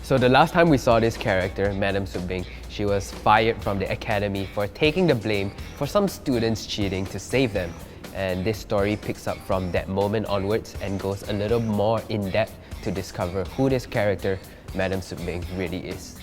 So the last time we saw this character, Madam Soobing, she was fired from the academy for taking the blame for some students cheating to save them. And this story picks up from that moment onwards and goes a little more in depth to discover who this character, Madam Soobing, really is.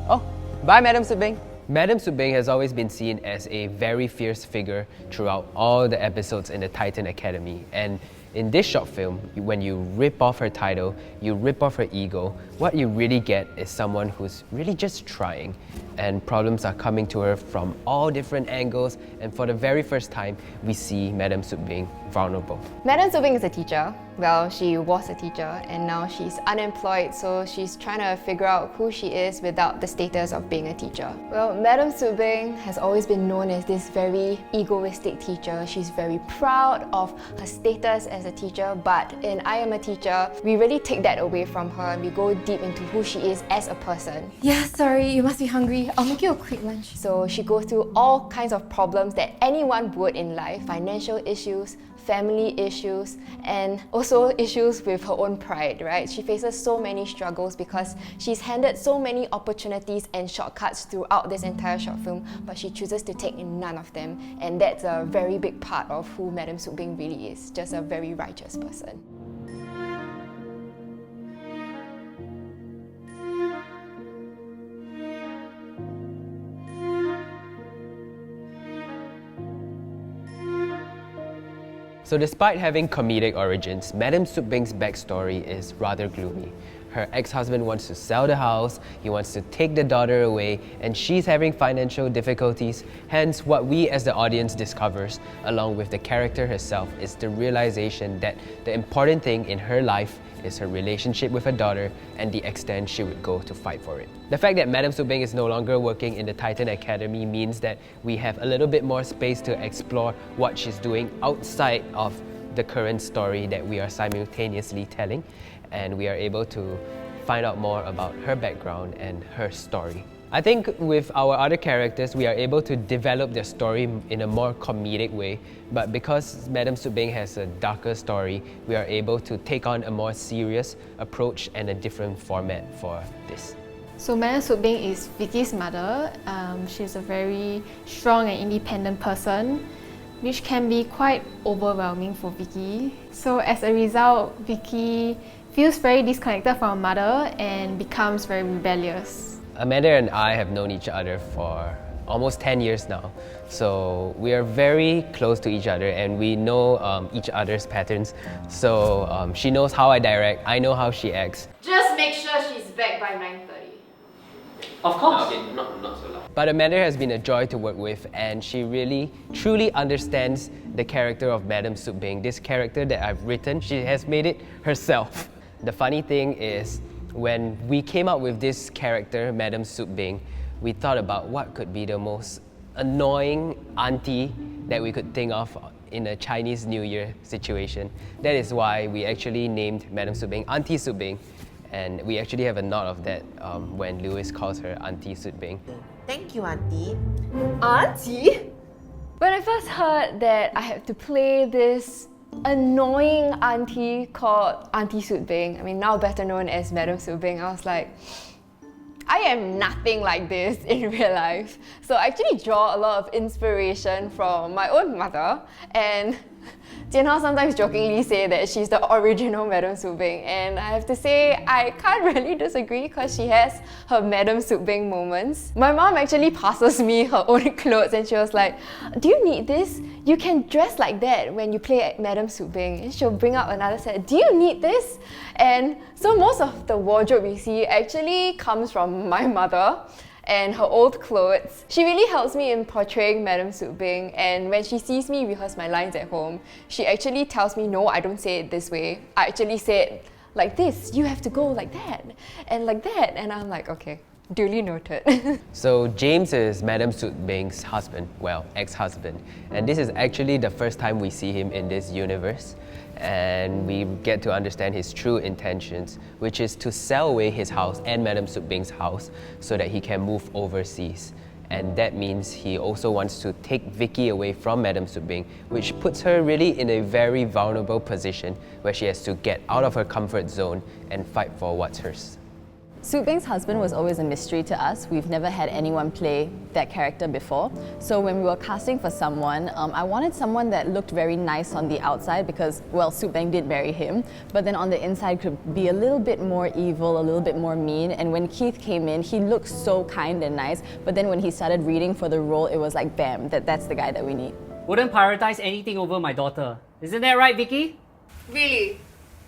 Oh, bye Madam Soobing. Madam Soobing has always been seen as a very fierce figure throughout all the episodes in the Titan Academy. And in this short film, when you rip off her title, you rip off her ego, what you really get is someone who's really just trying. And problems are coming to her from all different angles, and for the very first time, we see Madam Soobing vulnerable. Madam Soobing is a teacher. Well, she was a teacher and now she's unemployed, so she's trying to figure out who she is without the status of being a teacher. Well, Madam Soobing has always been known as this very egoistic teacher. She's very proud of her status as a teacher, but in I Am a Teacher, we really take that away from her and we go deep into who she is as a person. Yeah, sorry, you must be hungry. I'll make you a quick lunch. So she goes through all kinds of problems that anyone would in life. Financial issues, family issues, and also issues with her own pride, right? She faces so many struggles because she's handed so many opportunities and shortcuts throughout this entire short film, but she chooses to take none of them. And that's a very big part of who Madam Soobing really is, just a very righteous person. So despite having comedic origins, Madam Soobing's backstory is rather gloomy. Her ex-husband wants to sell the house, he wants to take the daughter away, and she's having financial difficulties. Hence, what we as the audience discovers, along with the character herself, is the realization that the important thing in her life is her relationship with her daughter and the extent she would go to fight for it. The fact that Madam Soobing is no longer working in the Titan Academy means that we have a little bit more space to explore what she's doing outside of the current story that we are simultaneously telling, and we are able to find out more about her background and her story. I think with our other characters, we are able to develop their story in a more comedic way, but because Madam Soobing has a darker story, we are able to take on a more serious approach and a different format for this. So Madam Soobing is Vicky's mother. She's a very strong and independent person, which can be quite overwhelming for Vicky. So as a result, Vicky feels very disconnected from her mother and becomes very rebellious. Amanda and I have known each other for almost 10 years now, so we are very close to each other and we know each other's patterns. So she knows how I direct, I know how she acts. Just make sure she's back by 9:30. Of course! Okay, not so loud. But Amanda has been a joy to work with, and she really, truly understands the character of Madam Soobing. This character that I've written, she has made it herself. The funny thing is, when we came up with this character, Madam Soobing, we thought about what could be the most annoying auntie that we could think of in a Chinese New Year situation. That is why we actually named Madam Soobing Auntie Soobing, and we actually have a nod of that when Lewis calls her Auntie Soobing. Thank you, Auntie. Auntie? When I first heard that I had to play this annoying auntie called Auntie Soobing, I mean now better known as Madam Soobing, I was like, I am nothing like this in real life. So I actually draw a lot of inspiration from my own mother, and JianHao sometimes jokingly say that she's the original Madam Soobing, and I have to say I can't really disagree because she has her Madam Soobing moments. My mom actually passes me her own clothes and she was like, do you need this? You can dress like that when you play at Madam Soobing. And she'll bring out another set, do you need this? And so most of the wardrobe you see actually comes from my mother and her old clothes. She really helps me in portraying Madam Soobing, and when she sees me rehearse my lines at home, she actually tells me, no, I don't say it this way. I actually say it like this. You have to go like that, and like that. And I'm like, okay, duly noted. So James is Madam Soobing's husband, well, ex-husband. And this is actually the first time we see him in this universe. And we get to understand his true intentions, which is to sell away his house and Madam Soobing's house so that he can move overseas. And that means he also wants to take Vicky away from Madam Soobing, which puts her really in a very vulnerable position where she has to get out of her comfort zone and fight for what's hers. Soobing's husband was always a mystery to us. We've never had anyone play that character before. So when we were casting for someone, I wanted someone that looked very nice on the outside because, well, Soobing did marry him, but then on the inside could be a little bit more evil, a little bit more mean. And when Keith came in, he looked so kind and nice, but then when he started reading for the role, it was like, bam, that's the guy that we need. Wouldn't prioritize anything over my daughter. Isn't that right, Vicky? Really?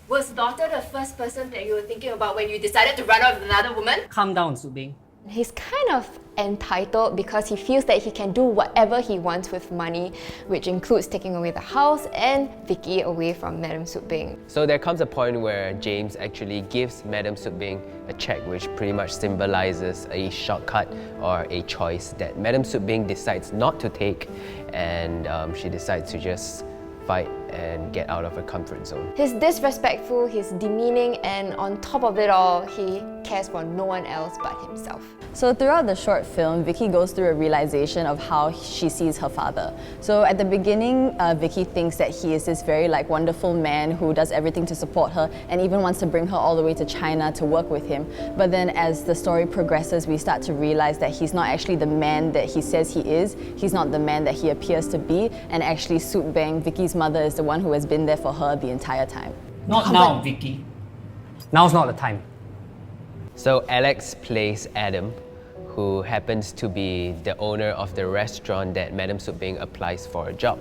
Was daughter the first person that you were thinking about when you decided to run off with another woman? Calm down, Soobing. He's kind of entitled because he feels that he can do whatever he wants with money, which includes taking away the house and Vicky away from Madam Soobing. So there comes a point where James actually gives Madam Soobing a check which pretty much symbolizes a shortcut or a choice that Madam Soobing decides not to take, and she decides to just fight and get out of her comfort zone. He's disrespectful, he's demeaning, and on top of it all, he cares for no one else but himself. So throughout the short film, Vicky goes through a realization of how she sees her father. So at the beginning, Vicky thinks that he is this very wonderful man who does everything to support her and even wants to bring her all the way to China to work with him. But then as the story progresses, we start to realize that he's not actually the man that he says he is. He's not the man that he appears to be. And actually Soobing, Vicky's mother, is the one who has been there for her the entire time. Not now, Vicky. Now's not the time. So Alex plays Adam, who happens to be the owner of the restaurant that Madam Soobing applies for a job.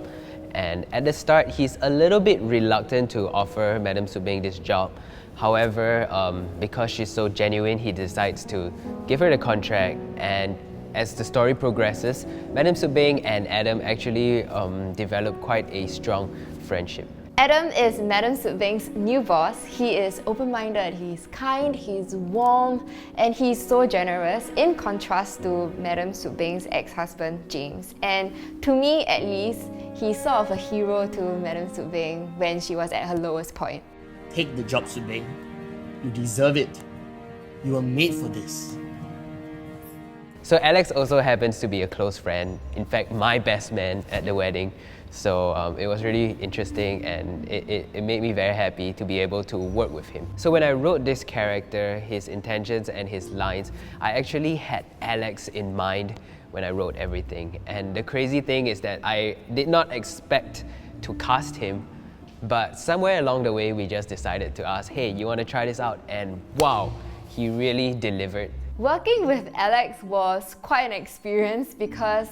And at the start, he's a little bit reluctant to offer Madam Soobing this job. However, because she's so genuine, he decides to give her the contract, and as the story progresses, Madam Soobing and Adam actually develop quite a strong friendship. Adam is Madam Soobing's new boss. He is open-minded, he's kind, he's warm, and he's so generous, in contrast to Madam Soobing's ex-husband, James. And to me, at least, he's sort of a hero to Madam Soobing when she was at her lowest point. Take the job, Soobing. You deserve it. You were made for this. So Alex also happens to be a close friend, in fact my best man at the wedding. So it was really interesting, and it made me very happy to be able to work with him. So when I wrote this character, his intentions and his lines, I actually had Alex in mind when I wrote everything. And the crazy thing is that I did not expect to cast him, but somewhere along the way we just decided to ask, hey, you want to try this out? And wow, he really delivered. Working with Alex was quite an experience because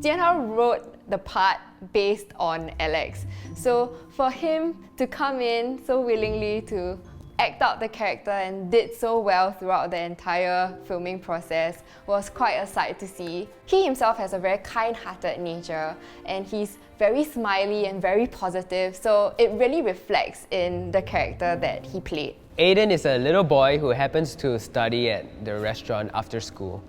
JianHao wrote the part based on Alex. So for him to come in so willingly to act out the character and did so well throughout the entire filming process was quite a sight to see. He himself has a very kind-hearted nature, and he's very smiley and very positive, so it really reflects in the character that he played. Aiden is a little boy who happens to study at the restaurant after school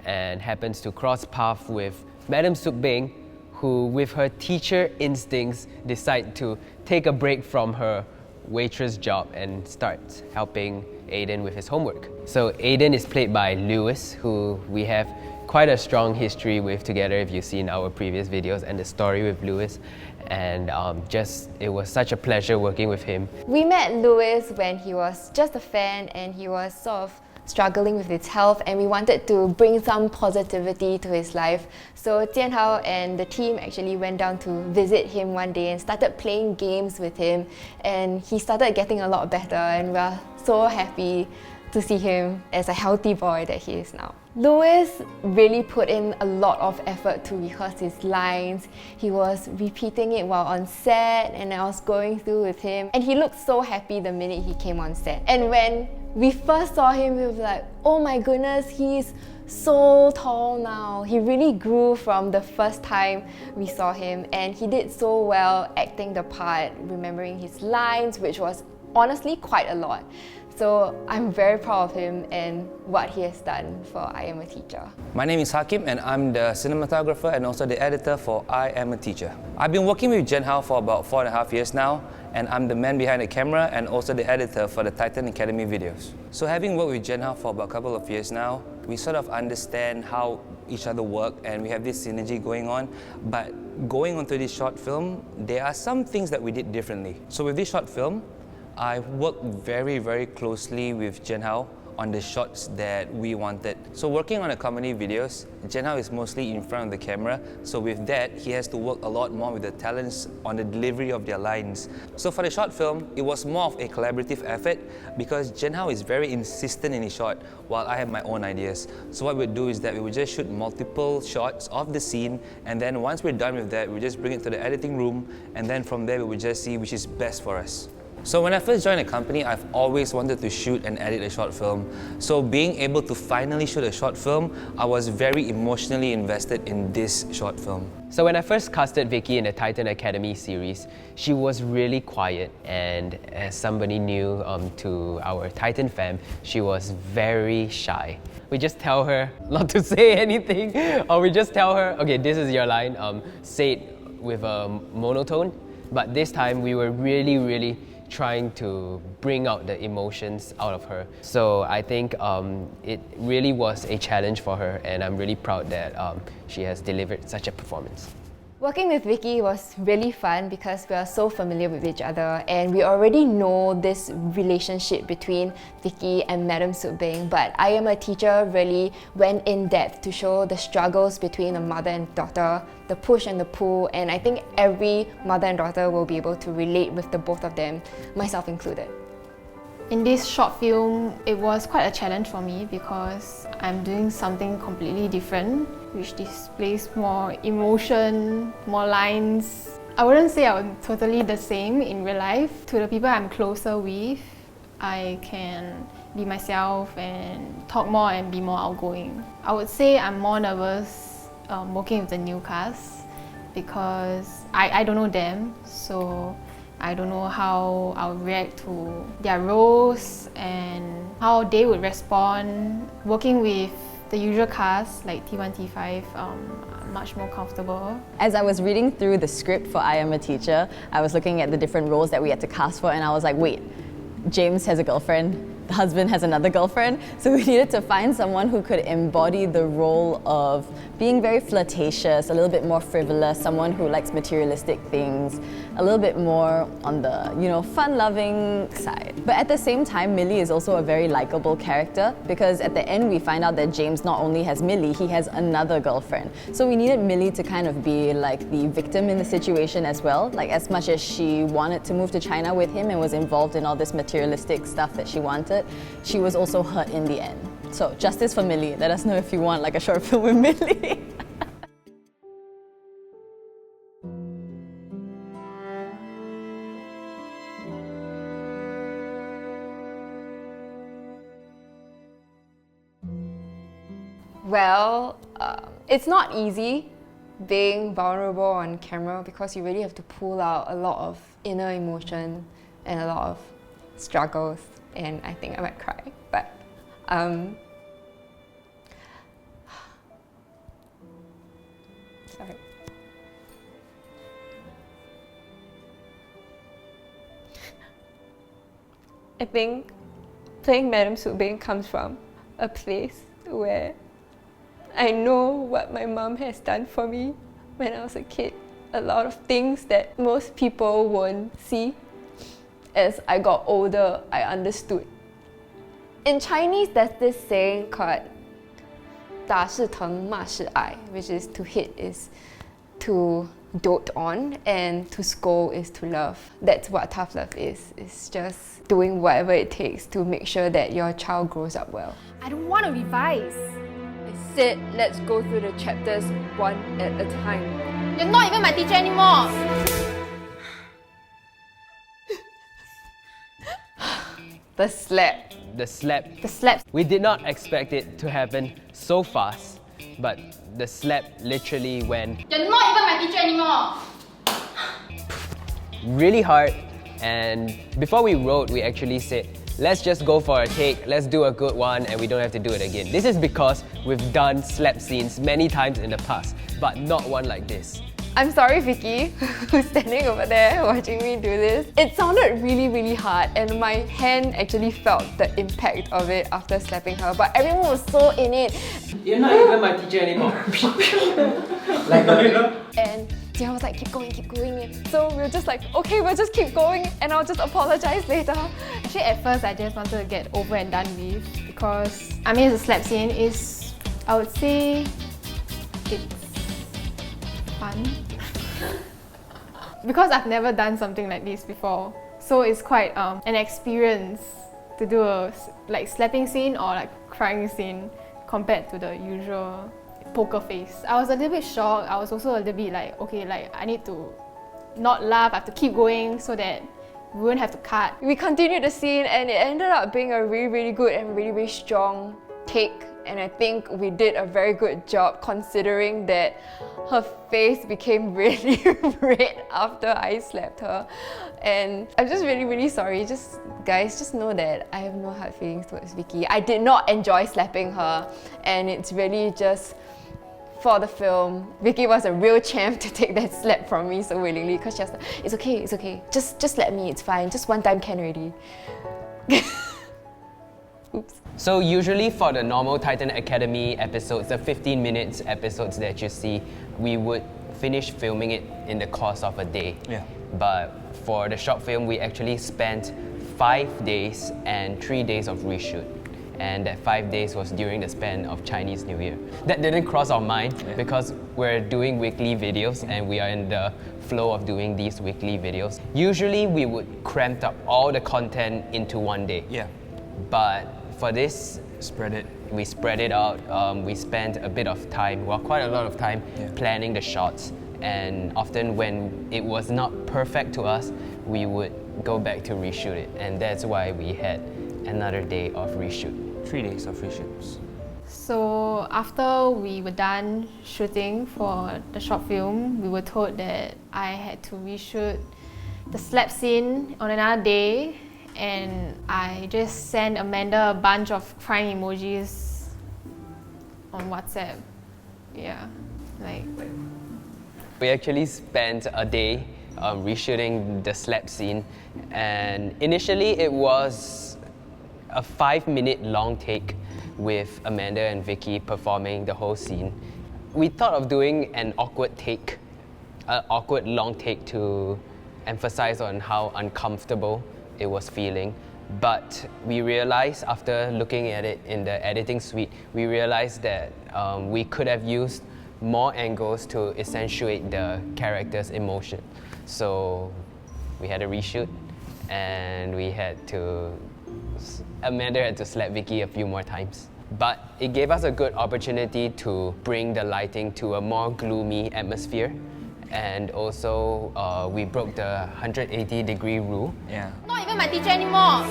and happens to cross paths with Madam Soobing, who with her teacher instincts decide to take a break from her waitress job and start helping Aiden with his homework. So Aiden is played by Lewis, who we have quite a strong history with together if you've seen our previous videos and the story with Lewis. And it was such a pleasure working with him. We met Lewis when he was just a fan and he was sort of struggling with his health, and we wanted to bring some positivity to his life. So JianHao and the team actually went down to visit him one day and started playing games with him, and he started getting a lot better, and we're so happy to see him as a healthy boy that he is now. Lewis really put in a lot of effort to rehearse his lines. He was repeating it while on set, and I was going through with him, and he looked so happy the minute he came on set. And when we first saw him, we were like, oh my goodness, he's so tall now. He really grew from the first time we saw him, and he did so well acting the part, remembering his lines, which was honestly quite a lot. So I'm very proud of him and what he has done for I Am a Teacher. My name is Hakim, and I'm the cinematographer and also the editor for I Am a Teacher. I've been working with JianHao for about 4.5 years now, and I'm the man behind the camera and also the editor for the Titan Academy videos. So having worked with JianHao for about a couple of years now, we sort of understand how each other work, and we have this synergy going on. But going on to this short film, there are some things that we did differently. So with this short film, I worked very, very closely with JianHao on the shots that we wanted. So working on the comedy videos, JianHao is mostly in front of the camera, so with that, he has to work a lot more with the talents on the delivery of their lines. So for the short film, it was more of a collaborative effort because JianHao is very insistent in his shot while I have my own ideas. So what we'd do is that we would just shoot multiple shots of the scene, and then once we're done with that, we just bring it to the editing room, and then from there we would just see which is best for us. So when I first joined the company, I've always wanted to shoot and edit a short film. So being able to finally shoot a short film, I was very emotionally invested in this short film. So when I first casted Vicky in the Titan Academy series, she was really quiet, and as somebody new to our Titan fam, she was very shy. We just tell her not to say anything, or we just tell her, okay, this is your line, say it with a monotone. But this time we were really trying to bring out the emotions out of her. So I think it really was a challenge for her, and I'm really proud that she has delivered such a performance. Working with Vicky was really fun because we are so familiar with each other and we already know this relationship between Vicky and Madam Soobing, but I Am a Teacher really went in depth to show the struggles between a mother and daughter, the push and the pull, and I think every mother and daughter will be able to relate with the both of them, myself included. In this short film, it was quite a challenge for me because I'm doing something completely different, which displays more emotion, more lines. I wouldn't say I'm totally the same in real life. To the people I'm closer with, I can be myself and talk more and be more outgoing. I would say I'm more nervous working with the new cast because I don't know them, so I don't know how I'll react to their roles and how they would respond. Working with the usual cast like T1, T5, I'm much more comfortable. As I was reading through the script for I Am a Teacher, I was looking at the different roles that we had to cast for, and I was like, wait, James has a girlfriend, the husband has another girlfriend, so we needed to find someone who could embody the role of being very flirtatious, a little bit more frivolous, someone who likes materialistic things, a little bit more on the, fun-loving side. But at the same time, Millie is also a very likable character because at the end we find out that James not only has Millie, he has another girlfriend. So we needed Millie to kind of be like the victim in the situation as well. Like as much as she wanted to move to China with him and was involved in all this materialistic stuff that she wanted, she was also hurt in the end. So justice for Millie. Let us know if you want like a short film with Millie. Well, it's not easy being vulnerable on camera because you really have to pull out a lot of inner emotion and a lot of struggles, and I think I might cry, but sorry. I think playing Madam Soobing comes from a place where I know what my mom has done for me when I was a kid. A lot of things that most people won't see. As I got older, I understood. In Chinese, there's this saying called 打是疼,骂是爱, which is to hit is to dote on, and to scold is to love. That's what tough love is. It's just doing whatever it takes to make sure that your child grows up well. I don't want to revise. I said, let's go through the chapters one at a time. You're not even my teacher anymore. The slap. The slap. The slap. We did not expect it to happen so fast, but the slap literally went You're not even my teacher anymore. really hard, and before we wrote, we actually said, let's just go for a take, let's do a good one, and we don't have to do it again. This is because we've done slap scenes many times in the past, but not one like this. I'm sorry, Vicky, who's standing over there watching me do this. It sounded really hard, and my hand actually felt the impact of it after slapping her, but everyone was so in it. You're not even my teacher anymore. And Jian was like, keep going. So we were just like, okay, we'll just keep going and I'll just apologize later. Actually, at first I just wanted to get over and done with because I mean, the slap scene is, I would say, it's fun. Because I've never done something like this before, so it's quite an experience to do a slapping scene or like crying scene compared to the usual poker face. I was a little bit shocked. I was also a little bit like, okay, like I need to not laugh, I have to keep going so that we won't have to cut. We continued the scene and it ended up being a really, really good and really, really strong take. And I think we did a very good job considering that her face became really red after I slapped her. And I'm just really, really sorry. Just guys, just know that I have no hard feelings towards Vicky. I did not enjoy slapping her, and it's really just for the film. Vicky was a real champ to take that slap from me so willingly, because she was like, it's okay, just let me, it's fine, just one time can already. Oops. So usually for the normal Titan Academy episodes, the 15 minutes episodes that you see, we would finish filming it in the course of a day. Yeah. But for the short film, we actually spent 5 days and 3 days of reshoot. And that 5 days was during the span of Chinese New Year. That didn't cross our mind because we're doing weekly videos and we are in the flow of doing these weekly videos. Usually we would cramp up all the content into one day. Yeah. But for this, we spread it out. We spent a bit of time, well, quite a lot of time planning the shots. And often when it was not perfect to us, we would go back to reshoot it. And that's why we had another day of reshoot. 3 days of reshoots. So after we were done shooting for the short film, we were told that I had to reshoot the slap scene on another day, and I just sent Amanda a bunch of crying emojis on WhatsApp. Yeah, like. We actually spent a day reshooting the slap scene, and initially it was a 5-minute long take with Amanda and Vicky performing the whole scene. We thought of doing an awkward take, an awkward long take to emphasize on how uncomfortable it was feeling. But we realized after looking at it in the editing suite, we realized that we could have used more angles to accentuate the character's emotion. So we had a reshoot and Amanda had to slap Vicky a few more times. But it gave us a good opportunity to bring the lighting to a more gloomy atmosphere. And also, we broke the 180-degree rule. Yeah. Not even my teacher anymore.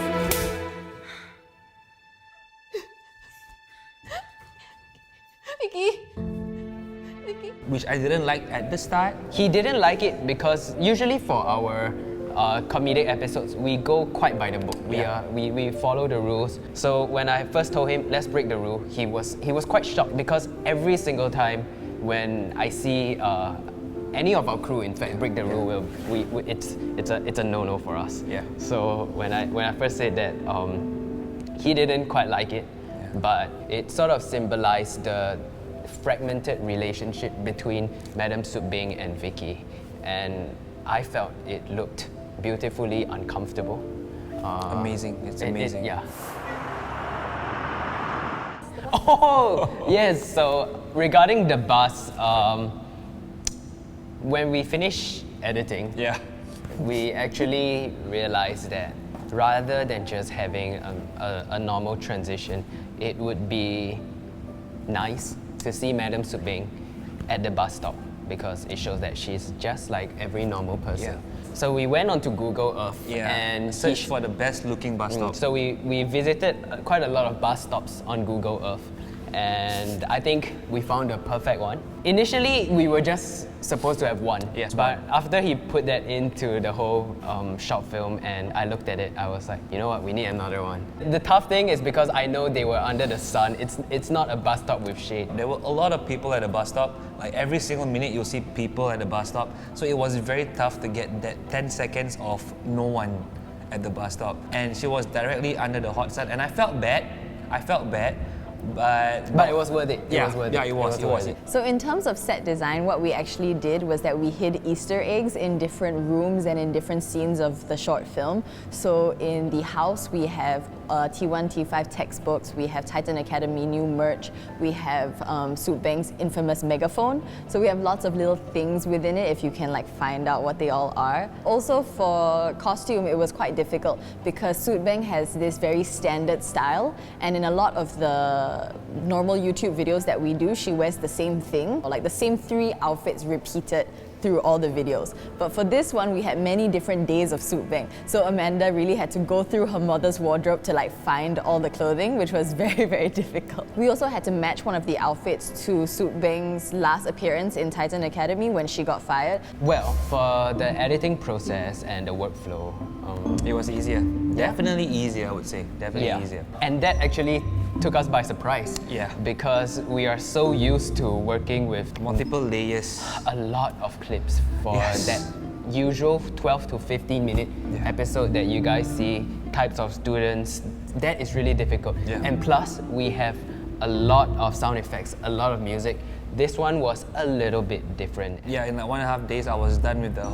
Vicky. Which I didn't like at the start. He didn't like it because usually for our comedic episodes, we go quite by the book. We follow the rules. So when I first told him, let's break the rule, he was quite shocked because every single time when I see any of our crew, in fact, break the rule, it's a no-no for us. Yeah. So when I first said that, he didn't quite like it, but it sort of symbolized the fragmented relationship between Madam Soobing and Vicky, and I felt it looked beautifully uncomfortable. Amazing, it's amazing. Yeah. Oh, yes, so regarding the bus, when we finished editing, we actually realized that rather than just having a normal transition, it would be nice to see Madam Soobing at the bus stop because it shows that she's just like every normal person. So we went onto Google Earth and searched for the best looking bus stop. So we visited quite a lot of bus stops on Google Earth, and I think we found the perfect one. Initially, we were just supposed to have one, but after he put that into the whole short film and I looked at it, I was like, you know what, we need another one. The tough thing is because I know they were under the sun, it's not a bus stop with shade. There were a lot of people at the bus stop. Like every single minute you'll see people at the bus stop. So it was very tough to get that 10 seconds of no one at the bus stop. And she was directly under the hot sun and I felt bad, But it was worth it. It was worth it. It was worth it. So in terms of set design, what we actually did was that we hid Easter eggs in different rooms and in different scenes of the short film. So in the house, we have T1, T5 textbooks, we have Titan Academy new merch, we have Soobing's infamous megaphone. So we have lots of little things within it if you can like find out what they all are. Also for costume, it was quite difficult because Soobing has this very standard style, and in a lot of the normal YouTube videos that we do, she wears the same thing, or like the same 3 outfits repeated through all the videos. But for this one, we had many different days of Soobing. So Amanda really had to go through her mother's wardrobe to like find all the clothing, which was very, very difficult. We also had to match one of the outfits to Soobing's last appearance in Titan Academy when she got fired. Well, for the editing process and the workflow, It was easier. Definitely easier, I would say. Definitely easier. And that actually took us by surprise. Yeah. Because we are so used to working with Multiple layers. a lot of clips for Yes. that usual 12 to 15 minute episode that you guys see, types of students. That is really difficult. Yeah. And plus, we have a lot of sound effects, a lot of music. This one was a little bit different. Yeah, in like 1.5 days, I was done with the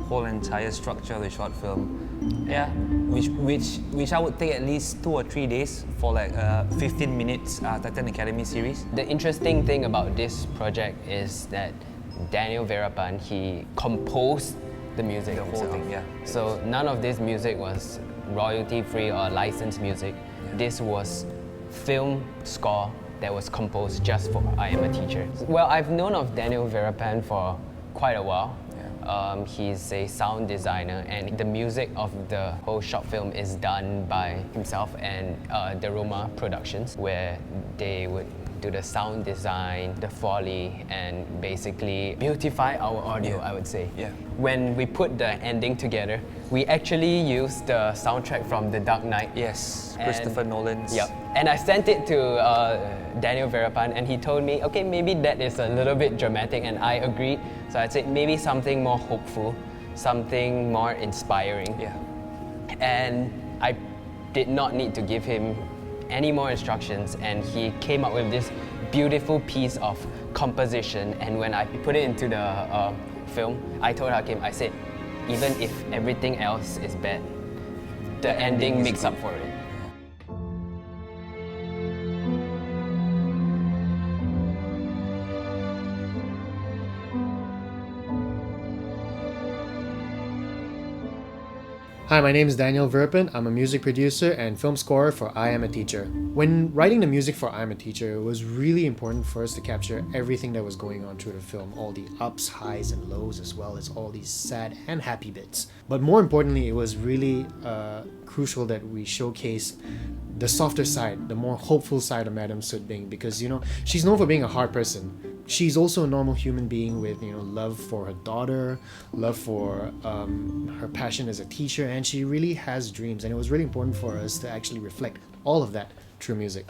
whole entire structure of the short film. Yeah, which I would take at least 2 or 3 days for like 15 minutes Titan Academy series. The interesting thing about this project is that Daniel Verapan, he composed the music The whole himself. thing, yeah. So none of this music was royalty-free or licensed music. This was film score that was composed just for I Am a Teacher. Well, I've known of Daniel Verapan for quite a while. He's a sound designer, and the music of the whole short film is done by himself and Daruma Productions, where they would do the sound design, the Foley, and basically beautify our audio, I would say. Yeah. When we put the ending together, we actually used the soundtrack from The Dark Knight. Yes, And- Christopher Nolan's. Yep. And I sent it to Daniel Verapan, and he told me, okay, maybe that is a little bit dramatic, and I agreed. So I said maybe something more hopeful, something more inspiring. Yeah. And I did not need to give him any more instructions, and he came up with this beautiful piece of composition. And when I put it into the film, I told Hakim, I said, even if everything else is bad, the ending makes up for it. Hi, my name is Daniel Verpen. I'm a music producer and film scorer for I Am a Teacher. When writing the music for I Am a Teacher, it was really important for us to capture everything that was going on through the film, all the ups, highs, and lows, as well as all these sad and happy bits. But more importantly, it was really crucial that we showcase the softer side, the more hopeful side of Madam Soobing, because she's known for being a hard person. She's also a normal human being with love for her daughter, love for her passion as a teacher, and she really has dreams, and it was really important for us to actually reflect all of that through music.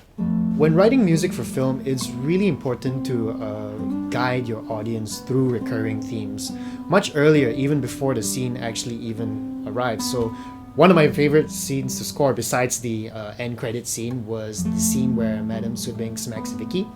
When writing music for film, it's really important to guide your audience through recurring themes much earlier, even before the scene actually even arrives. So one of my favorite scenes to score, besides the end credit scene, was the scene where Madam Soobing smacks Vicky.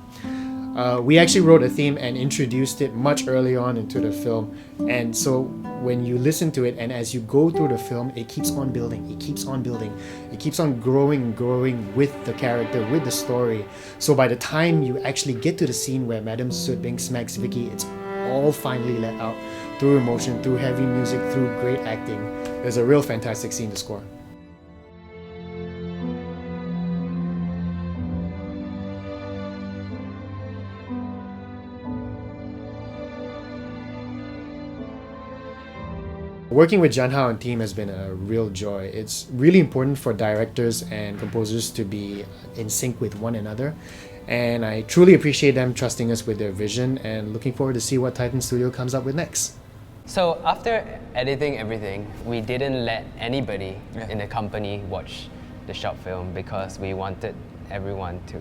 We actually wrote a theme and introduced it much early on into the film, and so when you listen to it and as you go through the film, it keeps on building, it keeps on building, it keeps on growing and growing with the character, with the story. So by the time you actually get to the scene where Madam Soobing smacks Vicky, it's all finally let out through emotion, through heavy music, through great acting. It's a real fantastic scene to score. Working with JianHao and team has been a real joy. It's really important for directors and composers to be in sync with one another, and I truly appreciate them trusting us with their vision, and looking forward to see what Titan Studio comes up with next. So after editing everything, we didn't let anybody in the company watch the short film because we wanted everyone to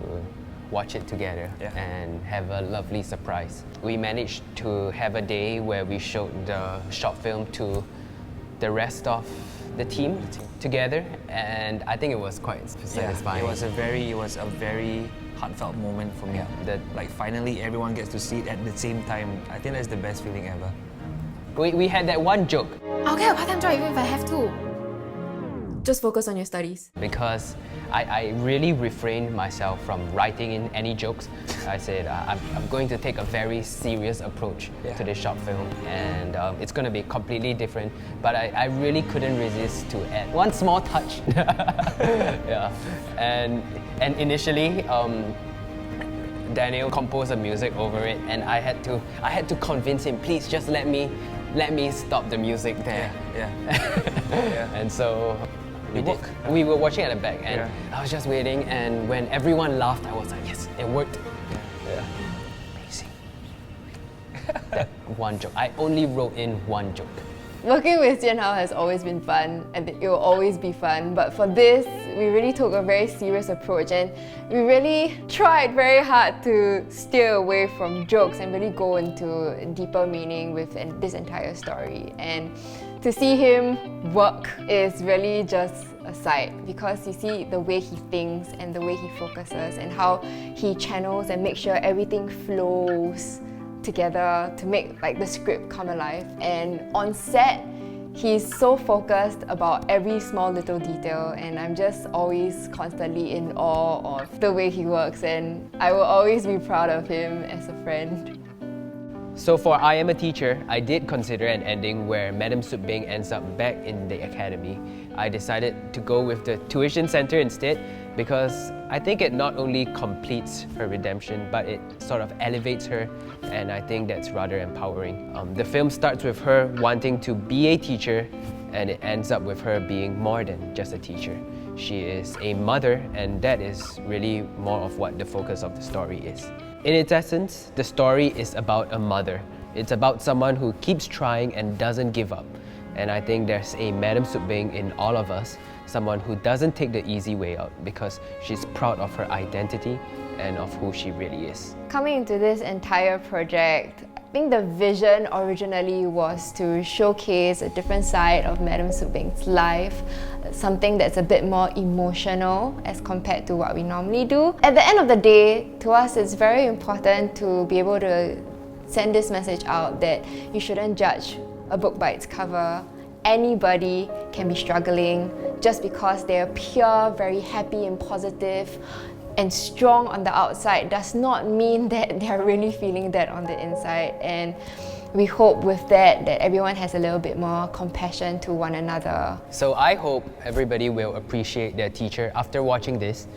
watch it together and have a lovely surprise. We managed to have a day where we showed the short film to the rest of the team together, and I think it was quite satisfying. It was a very heartfelt moment for me. That like finally everyone gets to see it at the same time. I think that's the best feeling ever. We had that one joke I'll get a part-time job even if I have to. Just focus on your studies. because I really refrained myself from writing in any jokes. I said I'm going to take a very serious approach to this short film, and it's going to be completely different, but I really couldn't resist to add one small touch. Yeah, and initially Daniel composed the music over it, and I had to convince him, please just let me stop the music there. Yeah. And so we were watching at the back, and I was just waiting, and when everyone laughed, I was like, yes, it worked. Amazing. That one joke. I only wrote in one joke. Working with JianHao has always been fun, and it will always be fun, but for this, we really took a very serious approach, and we really tried very hard to steer away from jokes and really go into deeper meaning with this entire story. And to see him work is really just a sight, because you see the way he thinks and the way he focuses and how he channels and makes sure everything flows together to make like the script come alive. And on set, he's so focused about every small little detail, and I'm just always constantly in awe of the way he works, and I will always be proud of him as a friend. So for I Am a Teacher, I did consider an ending where Madam Soobing ends up back in the academy. I decided to go with the tuition center instead because I think it not only completes her redemption, but it sort of elevates her, and I think that's rather empowering. The film starts with her wanting to be a teacher, and it ends up with her being more than just a teacher. She is a mother, and that is really more of what the focus of the story is. In its essence, the story is about a mother. It's about someone who keeps trying and doesn't give up. And I think there's a Madam Soobing in all of us, someone who doesn't take the easy way out because she's proud of her identity and of who she really is. Coming into this entire project, I think the vision originally was to showcase a different side of Madam Soobing's life, something that's a bit more emotional as compared to what we normally do. At the end of the day, to us it's very important to be able to send this message out that you shouldn't judge a book by its cover. Anybody can be struggling just because they appear very happy and positive and strong on the outside does not mean that they're really feeling that on the inside. And we hope with that everyone has a little bit more compassion to one another. So I hope everybody will appreciate their teacher after watching this,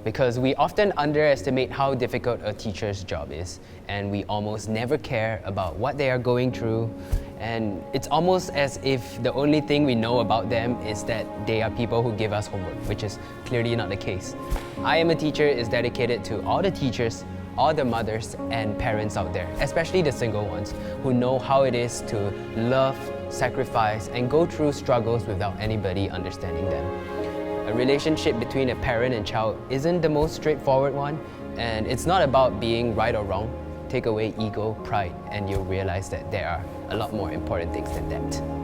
because we often underestimate how difficult a teacher's job is, and we almost never care about what they are going through, and it's almost as if the only thing we know about them is that they are people who give us homework, which is clearly not the case. I Am a Teacher is dedicated to all the teachers, all the mothers and parents out there, especially the single ones, who know how it is to love, sacrifice, and go through struggles without anybody understanding them. A relationship between a parent and child isn't the most straightforward one, and it's not about being right or wrong. Take away ego, pride, and you'll realize that there are a lot more important things than that.